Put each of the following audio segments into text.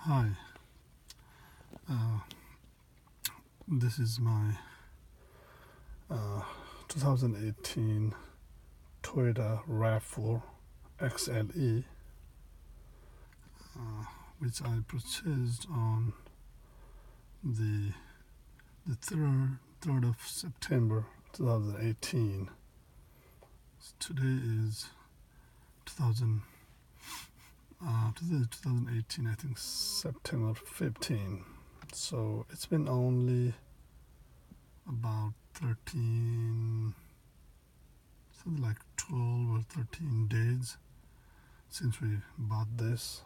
Hi, this is my 2018 Toyota RAV4 XLE, which I purchased on the 3rd of September 2018. Today is 2018, I think September 15. So it's been only about 13, something like 12 or 13 days since we bought this.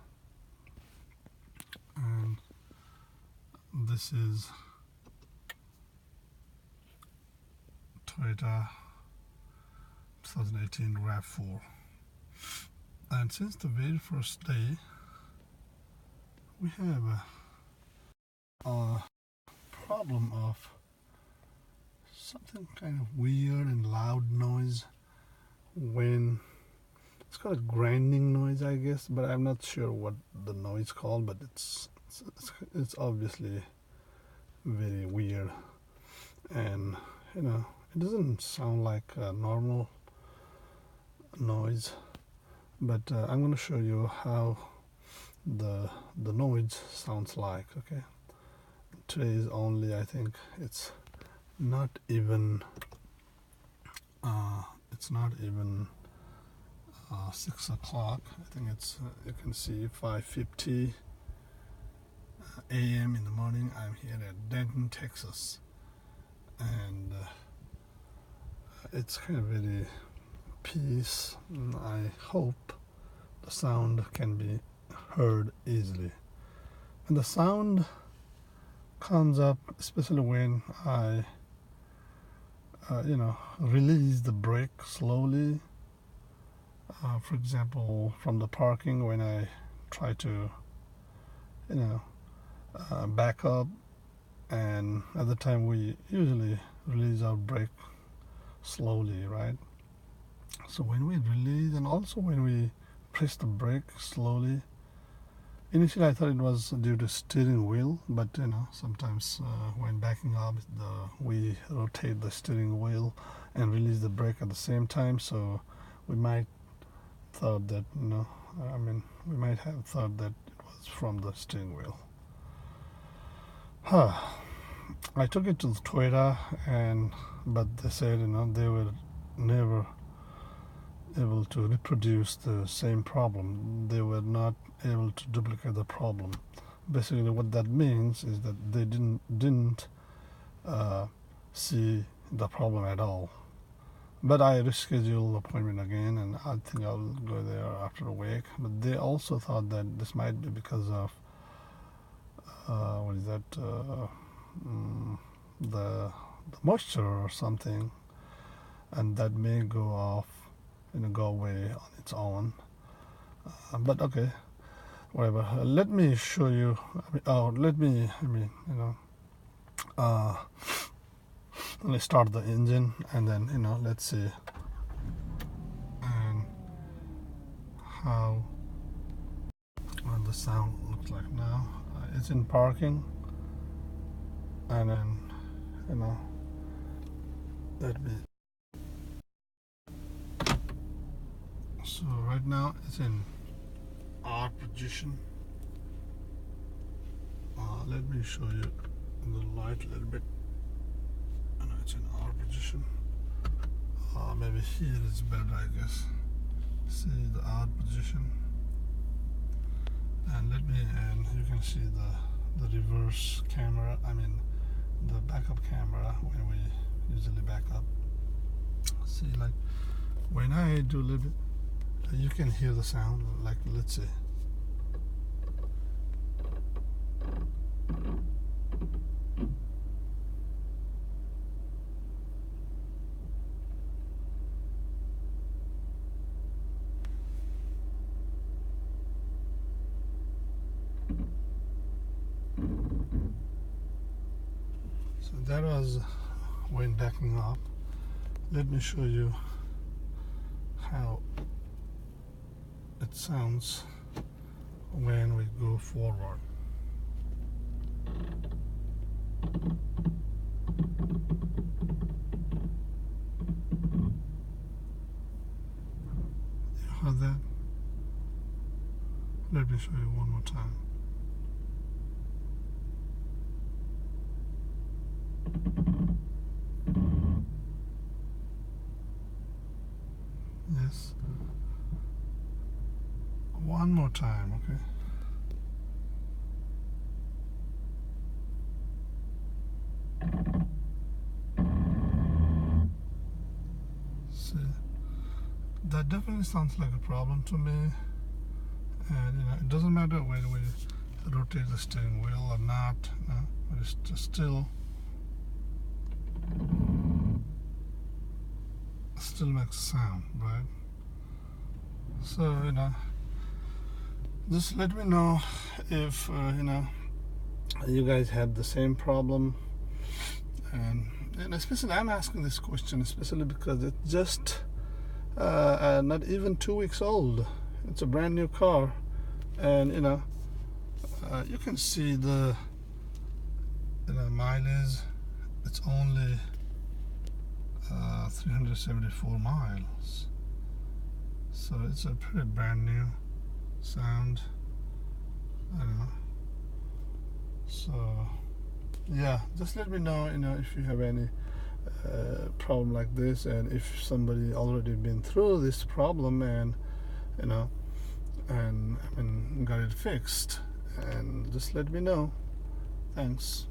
And this is Toyota 2018 RAV4. And since the very first day, we have a problem of something kind of weird and loud noise when it's called a grinding noise, I guess, but I'm not sure what the noise called, but it's obviously very weird, and it doesn't sound like a normal noise, but I'm going to show you how the noise sounds like. Okay, today is only, I think it's not even 6 o'clock. I think it's you can see 5:50 a.m. in the morning. I'm here at Denton, Texas, and it's kind of very peace. I hope the sound can be heard easily, and the sound comes up especially when I release the brake slowly. For example, from the parking, when I try to back up, and at the time we usually release our brake slowly, right? So when we release, and also when we press the brake slowly, initially I thought it was due to steering wheel, but sometimes when backing up, we rotate the steering wheel and release the brake at the same time. So we might thought that we might have thought that it was from the steering wheel. I took it to the Toyota, but they said they were never able to reproduce the same problem. They were not able to duplicate the problem. Basically, what that means is that they didn't see the problem at all. But I rescheduled the appointment again, and I think I'll go there after a week. But they also thought that this might be because of the moisture or something, and that may go away on its own. But okay, whatever. Let me show you. Let me start the engine, and then let's see and how the sound looks like now. It's in parking, and then let me. So right now it's in R position. Let me show you the light a little bit. It's in R position. Maybe here is better, I guess. See the R position, and you can see the reverse camera. The backup camera when we usually back up. See, like when I do a little bit, you can hear the sound. Like, let's see. So that was when backing up. Let me show you how it sounds when we go forward. Let me show you one more time. Yes. One more time, okay? See, that definitely sounds like a problem to me. And it doesn't matter when we rotate the steering wheel or not, but it's just still makes a sound, right? So just let me know if you guys had the same problem. And especially I'm asking this question especially because it's just not even 2 weeks old. It's a brand new car, and you can see the mileage. It's only 374 miles, so it's a pretty brand new sound. So yeah, just let me know if you have any problem like this, and if somebody already been through this problem and got it fixed, and just let me know. Thanks.